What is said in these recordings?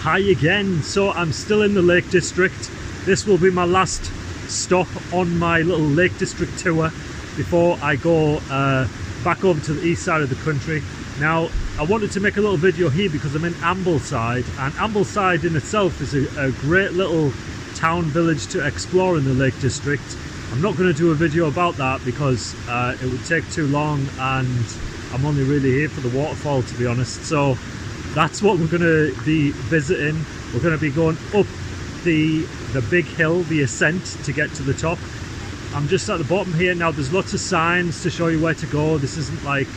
Hi again. So I'm still in the Lake District. This will be my last stop on my little Lake District tour before I go back over to the east side of the country. Now, I wanted to make a little video here because I'm in Ambleside, and Ambleside in itself is a great little town village to explore in the Lake District. I'm not going to do a video about that because it would take too long, and I'm only really here for the waterfall, to be honest. So that's what we're going to be visiting. We're going to be going up the big hill, the ascent, to get to the top. I'm just at the bottom here now. There's lots of signs to show you where to go. This isn't like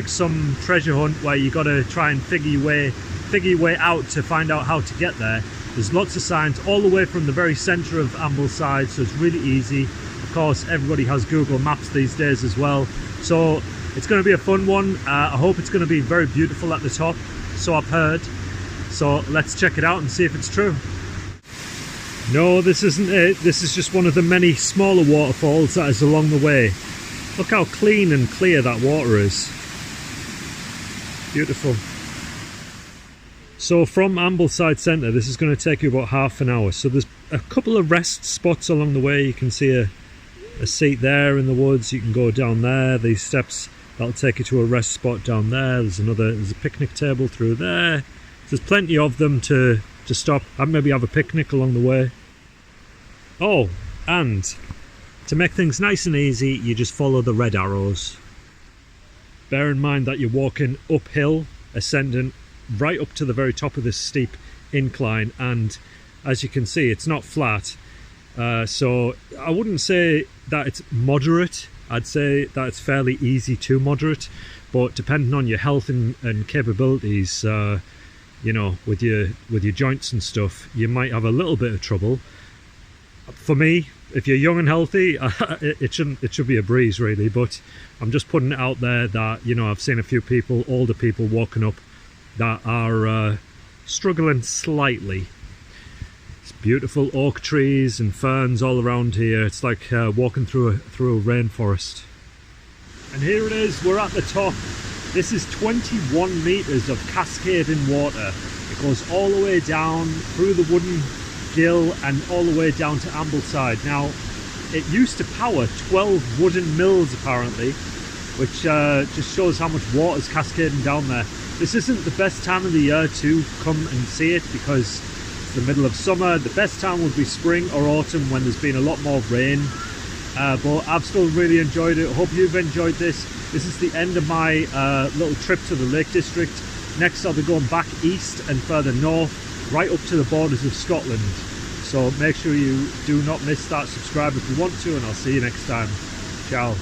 some treasure hunt where you got to try and figure your way out to find out how to get there. There's lots of signs all the way from the very center of Ambleside, so it's really easy. Of course, everybody has Google Maps these days as well, so it's going to be a fun one. I hope it's going to be very beautiful at the top, so I've heard. So let's check it out and see if it's true. No, this isn't it. This is just one of the many smaller waterfalls that is along the way. Look how clean and clear that water is. Beautiful. So from Ambleside Centre, this is going to take you about half an hour. So there's a couple of rest spots along the way. You can see a seat there in the woods. You can go down there. These steps, that'll take you to a rest spot down there. There's a picnic table through there. There's plenty of them to stop and maybe have a picnic along the way. Oh, and to make things nice and easy, you just follow the red arrows. Bear in mind that you're walking uphill, ascending right up to the very top of this steep incline, and as you can see, it's not flat. So I wouldn't say that it's moderate. I'd say that it's fairly easy to moderate, but depending on your health and capabilities, you know, with your joints and stuff, you might have a little bit of trouble. For me, if you're young and healthy, it should be a breeze really, but I'm just putting it out there that, you know, I've seen a few people, older people walking up that are struggling slightly. It's beautiful oak trees and ferns all around here. It's like walking through a rainforest. And here it is, we're at the top. This is 21 meters of cascading water. It goes all the way down through the wooden Ghyll and all the way down to Ambleside. Now, it used to power 12 wooden mills apparently, which just shows how much water is cascading down there. This isn't the best time of the year to come and see it because it's the middle of summer. The best time would be spring or autumn when there's been a lot more rain. But I've still really enjoyed it. Hope you've enjoyed this. This is the end of my little trip to the Lake District. Next I'll be going back east and further north, right up to the borders of Scotland. So make sure you do not miss that. Subscribe if you want to, and I'll see you next time. Ciao.